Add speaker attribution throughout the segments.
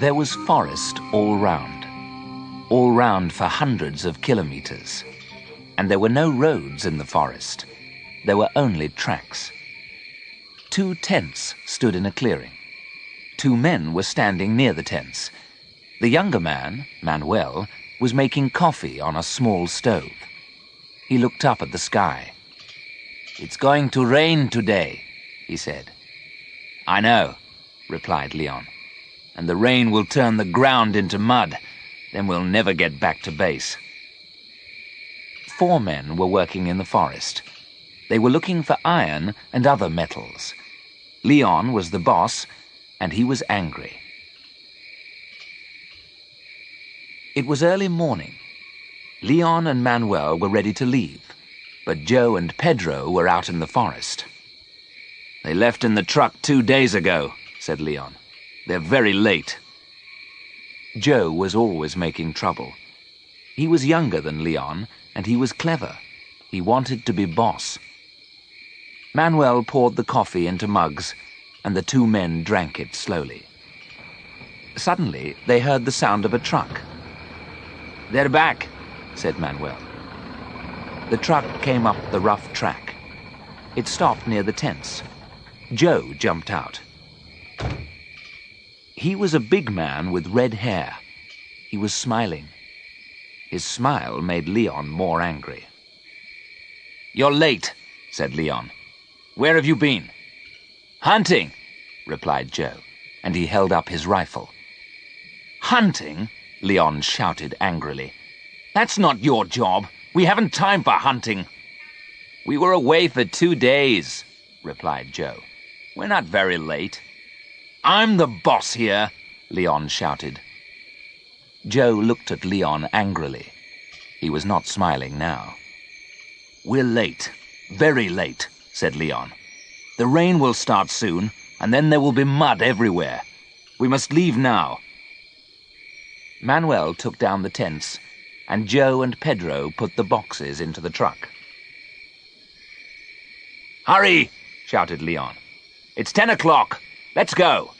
Speaker 1: There was forest all round for hundreds of kilometers. And there were no roads in the forest. There were only tracks. 2 tents stood in a clearing. 2 men were standing near the tents. The younger man, Manuel, was making coffee on a small stove. He looked up at the sky. "It's going to rain today," he said. "I know," replied Leon. "And the rain will turn the ground into mud. Then we'll never get back to base." 4 men were working in the forest. They were looking for iron and other metals. Leon was the boss, and he was angry. It was early morning. Leon and Manuel were ready to leave, but Joe and Pedro were out in the forest. "They left in the truck 2 days ago," said Leon. "They're very late." Joe was always making trouble. He was younger than Leon, and he was clever. He wanted to be boss. Manuel poured the coffee into mugs, and the 2 men drank it slowly. Suddenly, they heard the sound of a truck. "They're back," said Manuel. The truck came up the rough track. It stopped near the tents. Joe jumped out. He was a big man with red hair. He was smiling. His smile made Leon more angry. "You're late," said Leon. "Where have you been?" "Hunting," replied Joe, and he held up his rifle. "Hunting?" Leon shouted angrily. "That's not your job. We haven't time for hunting." "We were away for 2 days," replied Joe. "We're not very late." "I'm the boss here," Leon shouted. Joe looked at Leon angrily. He was not smiling now. "We're late, very late," said Leon. "The rain will start soon, and then there will be mud everywhere. We must leave now." Manuel took down the tents, and Joe and Pedro put the boxes into the truck. "Hurry!" shouted Leon. "It's 10 o'clock. Let's go."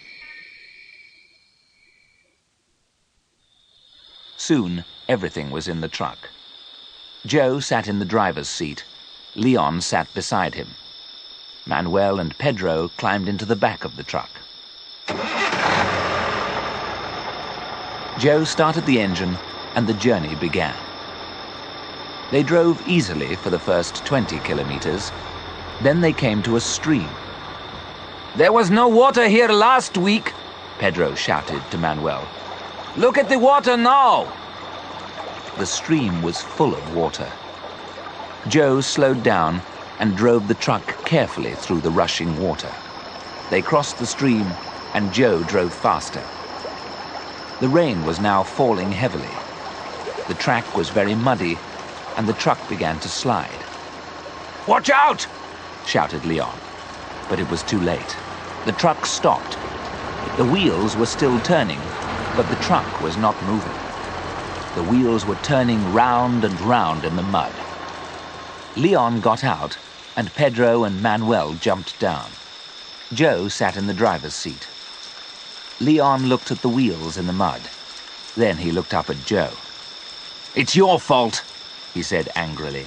Speaker 1: Soon, everything was in the truck. Joe sat in the driver's seat. Leon sat beside him. Manuel and Pedro climbed into the back of the truck. Joe started the engine, and the journey began. They drove easily for the first 20 kilometers. Then they came to a stream. "There was no water here last week," Pedro shouted to Manuel. "Look at the water now!" The stream was full of water. Joe slowed down and drove the truck carefully through the rushing water. They crossed the stream, and Joe drove faster. The rain was now falling heavily. The track was very muddy, and the truck began to slide. "Watch out!" shouted Leon. But it was too late. The truck stopped. The wheels were still turning, but the truck was not moving. The wheels were turning round and round in the mud. Leon got out, and Pedro and Manuel jumped down. Joe sat in the driver's seat. Leon looked at the wheels in the mud. Then he looked up at Joe. "It's your fault," he said angrily.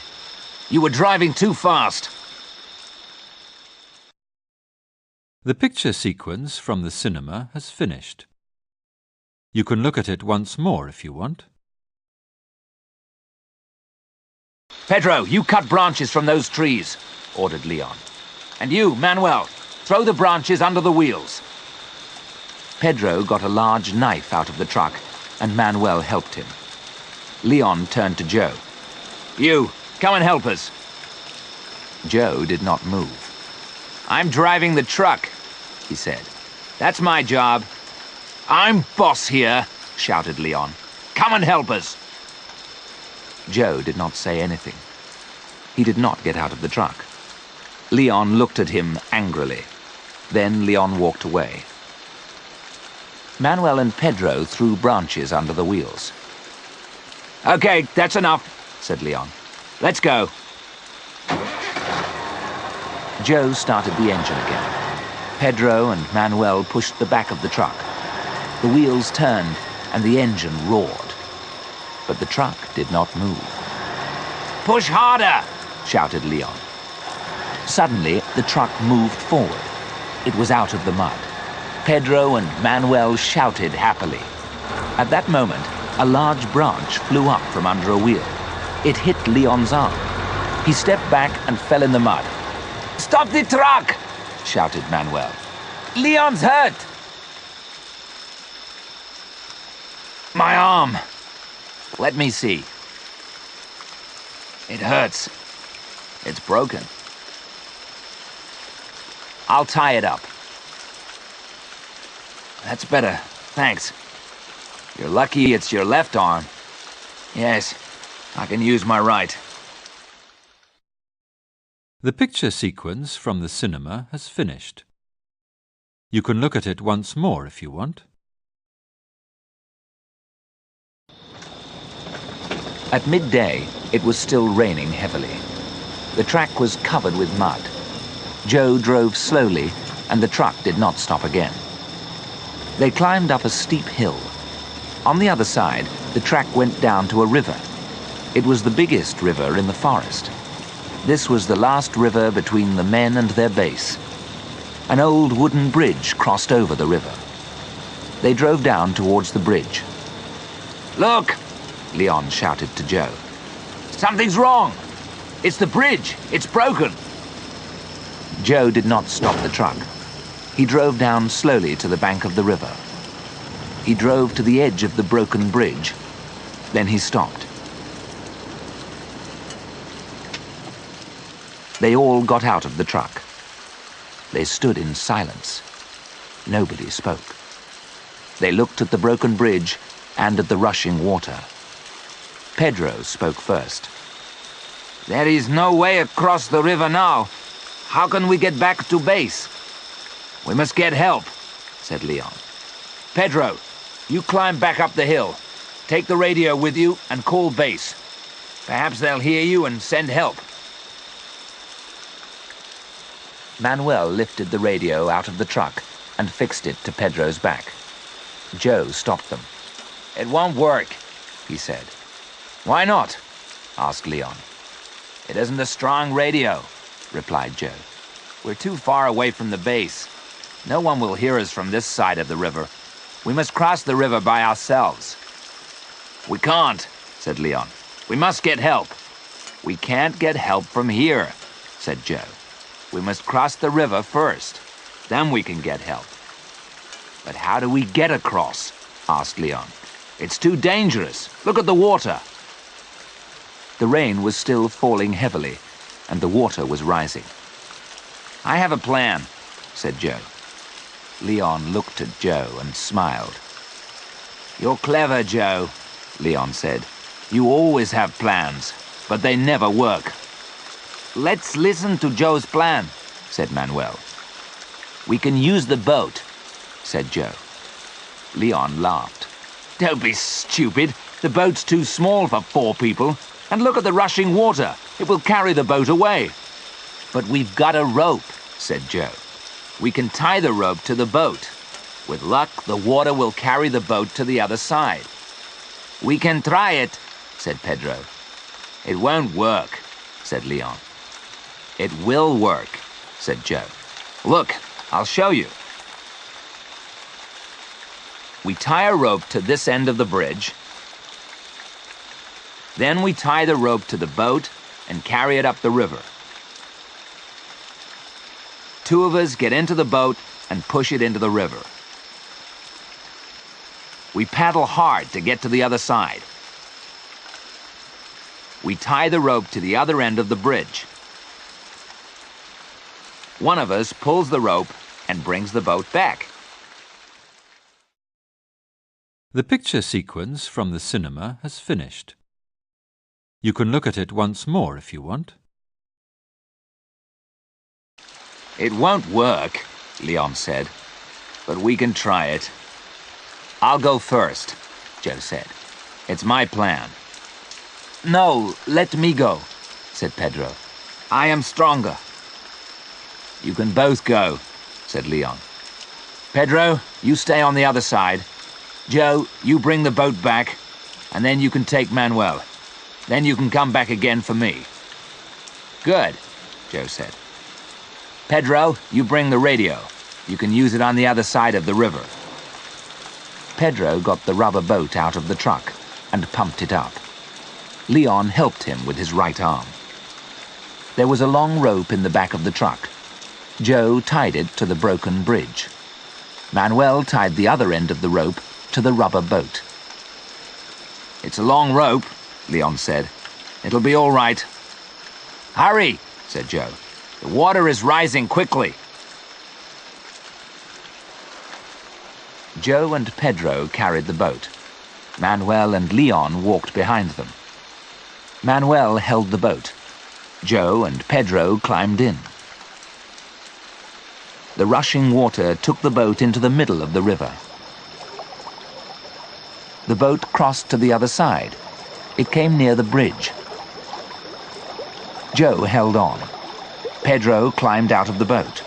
Speaker 1: "You were driving too fast."
Speaker 2: The picture sequence from the cinema has finished. You can look at it once more if you want.
Speaker 1: "Pedro, you cut branches from those trees," ordered Leon. "And you, Manuel, throw the branches under the wheels." Pedro got a large knife out of the truck, and Manuel helped him. Leon turned to Joe. "You, come and help us." Joe did not move. "I'm driving the truck," he said. "That's my job." "I'm boss here," shouted Leon. "Come and help us." Joe did not say anything. He did not get out of the truck. Leon looked at him angrily. Then Leon walked away. Manuel and Pedro threw branches under the wheels. "Okay, that's enough," said Leon. "Let's go." Joe started the engine again. Pedro and Manuel pushed the back of the truck. The wheels turned and the engine roared. But the truck did not move. "Push harder!" shouted Leon. Suddenly, the truck moved forward. It was out of the mud. Pedro and Manuel shouted happily. At that moment, a large branch flew up from under a wheel. It hit Leon's arm. He stepped back and fell in the mud. "Stop the truck!" shouted Manuel. "Leon's hurt!" "My arm. Let me see. It hurts. It's broken. I'll tie it up." "That's better, thanks. You're lucky it's your left arm." "Yes, I can use my right."
Speaker 2: The picture sequence from the cinema has finished. You can look at it once more if you want.
Speaker 1: At midday, it was still raining heavily. The track was covered with mud. Joe drove slowly, and the truck did not stop again. They climbed up a steep hill. On the other side, the track went down to a river. It was the biggest river in the forest. This was the last river between the men and their base. An old wooden bridge crossed over the river. They drove down towards the bridge. "Look!" Leon shouted to Joe. "Something's wrong! It's the bridge! It's broken!" Joe did not stop the truck. He drove down slowly to the bank of the river. He drove to the edge of the broken bridge. Then he stopped. They all got out of the truck. They stood in silence. Nobody spoke. They looked at the broken bridge and at the rushing water. Pedro spoke first. "There is no way across the river now. How can we get back to base?" "We must get help," said Leon. "Pedro, you climb back up the hill. Take the radio with you and call base. Perhaps they'll hear you and send help." Manuel lifted the radio out of the truck and fixed it to Pedro's back. Joe stopped them. "It won't work," he said. "Why not?" asked Leon. "It isn't a strong radio," replied Joe. "We're too far away from the base. No one will hear us from this side of the river. We must cross the river by ourselves." "We can't," said Leon. "We must get help." "We can't get help from here," said Joe. "We must cross the river first. Then we can get help." "But how do we get across?" asked Leon. "It's too dangerous. Look at the water." The rain was still falling heavily, and the water was rising. "I have a plan," said Joe. Leon looked at Joe and smiled. "You're clever, Joe," Leon said. "You always have plans, but they never work." "Let's listen to Joe's plan," said Manuel. "We can use the boat," said Joe. Leon laughed. "Don't be stupid. The boat's too small for 4 people. And look at the rushing water. It will carry the boat away." "But we've got a rope," said Joe. "We can tie the rope to the boat. With luck, the water will carry the boat to the other side." "We can try it," said Pedro. "It won't work," said Leon. "It will work," said Joe. "Look, I'll show you." We tie a rope to this end of the bridge. Then we tie the rope to the boat and carry it up the river. 2 of us get into the boat and push it into the river. We paddle hard to get to the other side. We tie the rope to the other end of the bridge. 1 of us pulls the rope and brings the boat back.
Speaker 2: The picture sequence from the cinema has finished. You can look at it once more if you want.
Speaker 1: "It won't work," Leon said, "but we can try it." "I'll go first," Joe said. "It's my plan." "No, let me go," said Pedro. "I am stronger." "You can both go," said Leon. "Pedro, you stay on the other side. Joe, you bring the boat back, and then you can take Manuel. Then you can come back again for me. Good, Joe said. Pedro, you bring the radio. You can use it on the other side of the river. Pedro got the rubber boat out of the truck and pumped it up. Leon helped him with his right arm. There was a long rope in the back of the truck. Joe tied it to the broken bridge. Manuel tied the other end of the rope to the rubber boat. It's a long rope, Leon said. It'll be all right. Hurry, said Joe. The water is rising quickly. Joe and Pedro carried the boat. Manuel and Leon walked behind them. Manuel held the boat. Joe and Pedro climbed in. The rushing water took the boat into the middle of the river. The boat crossed to the other side. It came near the bridge. Joe held on. Pedro climbed out of the boat.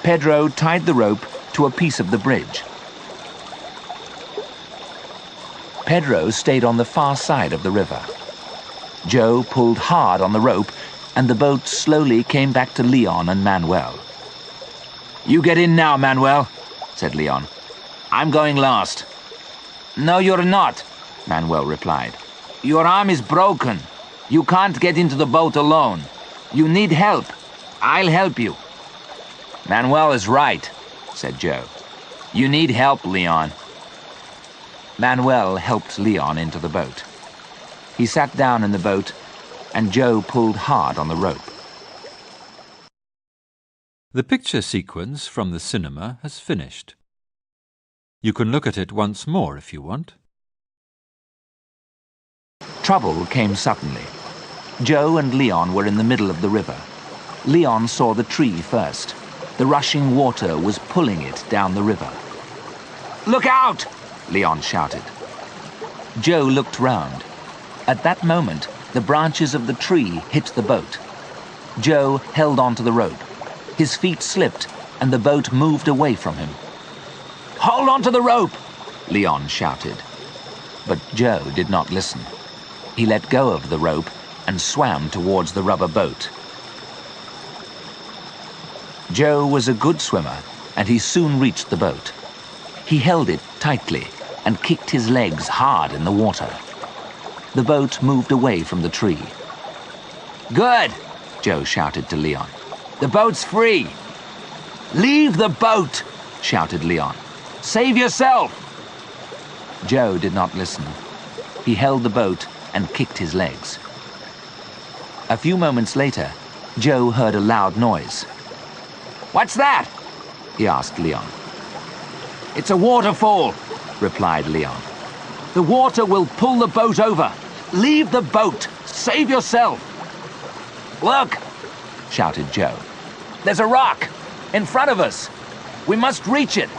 Speaker 1: Pedro tied the rope to a piece of the bridge. Pedro stayed on the far side of the river. Joe pulled hard on the rope, and the boat slowly came back to Leon and Manuel. You get in now, Manuel, said Leon. I'm going last. No, you're not, Manuel replied. Your arm is broken. You can't get into the boat alone. You need help. I'll help you. Manuel is right, said Joe. You need help, Leon. Manuel helped Leon into the boat. He sat down in the boat, and Joe pulled hard on the rope.
Speaker 2: The picture sequence from the cinema has finished. You can look at it once more if you want.
Speaker 1: Trouble came suddenly. Joe and Leon were in the middle of the river. Leon saw the tree first. The rushing water was pulling it down the river. Look out! Leon shouted. Joe looked round. At that moment, the branches of the tree hit the boat. Joe held onto the rope. His feet slipped, and the boat moved away from him. Hold on to the rope! Leon shouted. But Joe did not listen. He let go of the rope and swam towards the rubber boat. Joe was a good swimmer, and he soon reached the boat. He held it tightly and kicked his legs hard in the water. The boat moved away from the tree. Good, Joe shouted to Leon. The boat's free. Leave the boat, shouted Leon. Save yourself. Joe did not listen. He held the boat and kicked his legs. A few moments later, Joe heard a loud noise. What's that? He asked Leon. It's a waterfall, replied Leon. The water will pull the boat over. Leave the boat. Save yourself. Look, shouted Joe. There's a rock in front of us. We must reach it.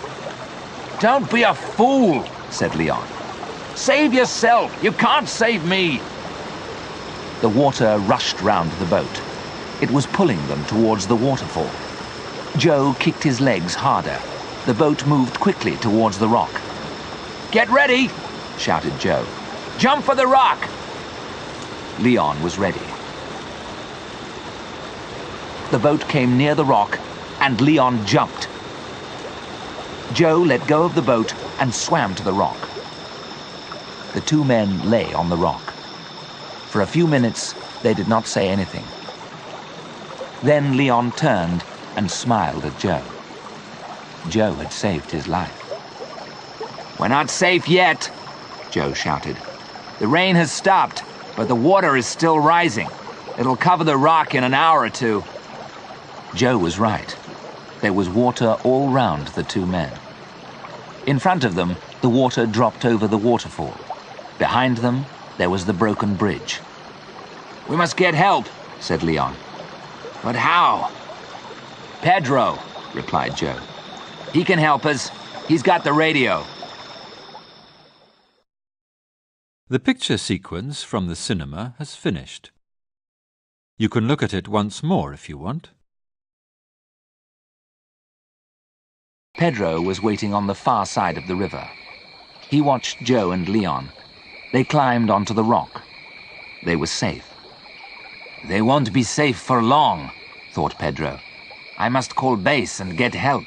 Speaker 1: Don't be a fool, said Leon. Save yourself. You can't save me. The water rushed round the boat. It was pulling them towards the waterfall. Joe kicked his legs harder. The boat moved quickly towards the rock. Get ready, shouted Joe. Jump for the rock. Leon was ready. The boat came near the rock, and Leon jumped. Joe let go of the boat and swam to the rock. The two men lay on the rock. For a few minutes, they did not say anything. Then Leon turned and smiled at Joe. Joe had saved his life. We're not safe yet, Joe shouted. The rain has stopped, but the water is still rising. It'll cover the rock in an hour or two. Joe was right. There was water all round the two men. In front of them, the water dropped over the waterfall. Behind them, there was the broken bridge. We must get help, said Leon. But how? Pedro, replied Joe. He can help us. He's got the radio.
Speaker 2: The picture sequence from the cinema has finished. You can look at it once more if you want.
Speaker 1: Pedro was waiting on the far side of the river. He watched Joe and Leon. They climbed onto the rock. They were safe. "They won't be safe for long," thought Pedro. "I must call base and get help."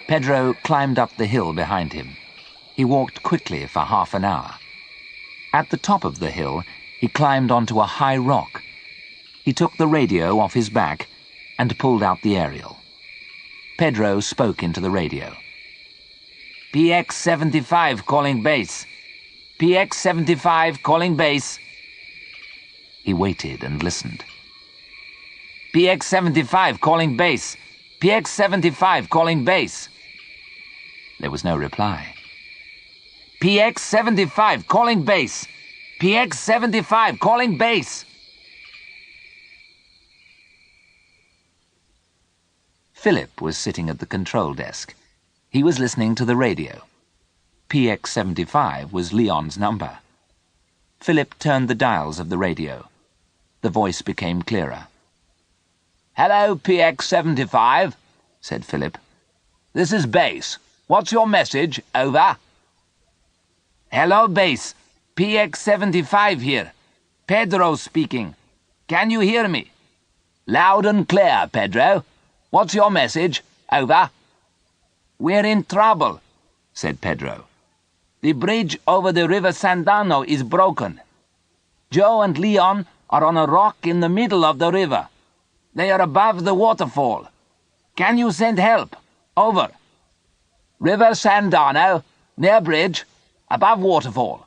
Speaker 1: Pedro climbed up the hill behind him. He walked quickly for half an hour. At the top of the hill, he climbed onto a high rock. He took the radio off his back and pulled out the aerial. Pedro spoke into the radio. "PX-75 calling base. PX-75 calling base." He waited and listened. "PX-75 calling base. PX-75 calling base." There was no reply. "PX-75 calling base. PX-75 calling base." Philip was sitting at the control desk. He was listening to the radio. PX-75 was Leon's number. Philip turned the dials of the radio. The voice became clearer. "Hello, PX-75, said Philip. "This is base. What's your message? Over." "Hello, base. PX-75 here. Pedro speaking. Can you hear me?" "Loud and clear, Pedro. What's your message? Over." "We're in trouble," said Pedro. "The bridge over the River Sandano is broken. Joe and Leon are on a rock in the middle of the river. They are above the waterfall. Can you send help? Over." "River Sandano, near bridge, above waterfall."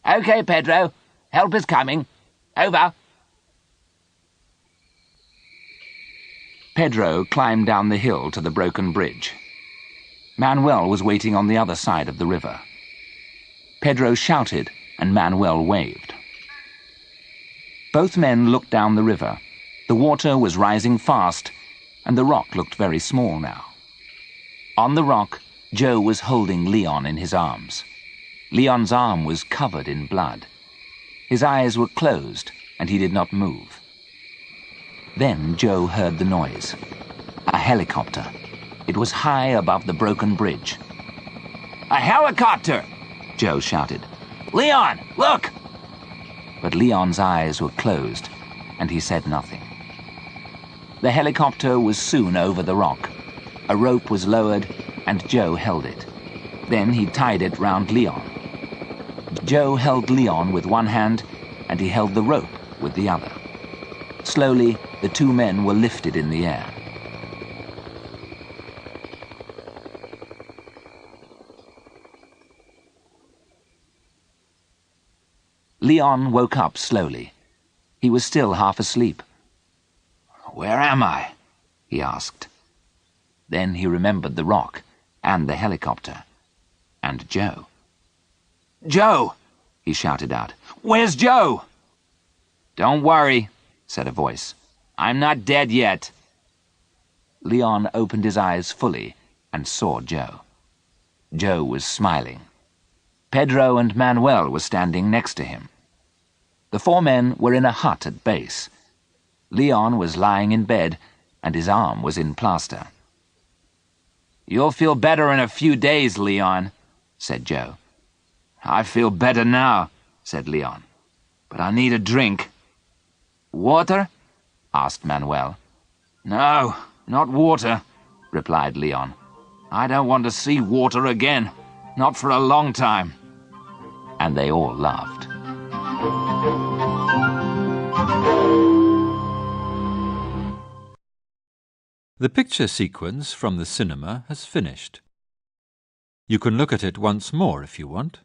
Speaker 1: "Okay, Pedro. Help is coming. Over." Pedro climbed down the hill to the broken bridge. Manuel was waiting on the other side of the river. Pedro shouted, and Manuel waved. Both men looked down the river. The water was rising fast, and the rock looked very small now. On the rock, Joe was holding Leon in his arms. Leon's arm was covered in blood. His eyes were closed, and he did not move. Then Joe heard the noise. A helicopter. It was high above the broken bridge. "A helicopter!" Joe shouted. "Leon, look!" But Leon's eyes were closed, and he said nothing. The helicopter was soon over the rock. A rope was lowered, and Joe held it. Then he tied it round Leon. Joe held Leon with one hand, and he held the rope with the other. Slowly, the two men were lifted in the air. Leon woke up slowly. He was still half asleep. "Where am I?" he asked. Then he remembered the rock, and the helicopter, and Joe. "Joe!" he shouted out. "Where's Joe?" "Don't worry," said a voice. "I'm not dead yet." Leon opened his eyes fully and saw Joe. Joe was smiling. Pedro and Manuel were standing next to him. The four men were in a hut at base. Leon was lying in bed, and his arm was in plaster. "You'll feel better in a few days, Leon," said Joe. "I feel better now," said Leon. "But I need a drink." "Water?" asked Manuel. "No, not water," replied Leon. "I don't want to see water again, not for a long time." And they all laughed.
Speaker 2: The picture sequence from the cinema has finished. You can look at it once more if you want.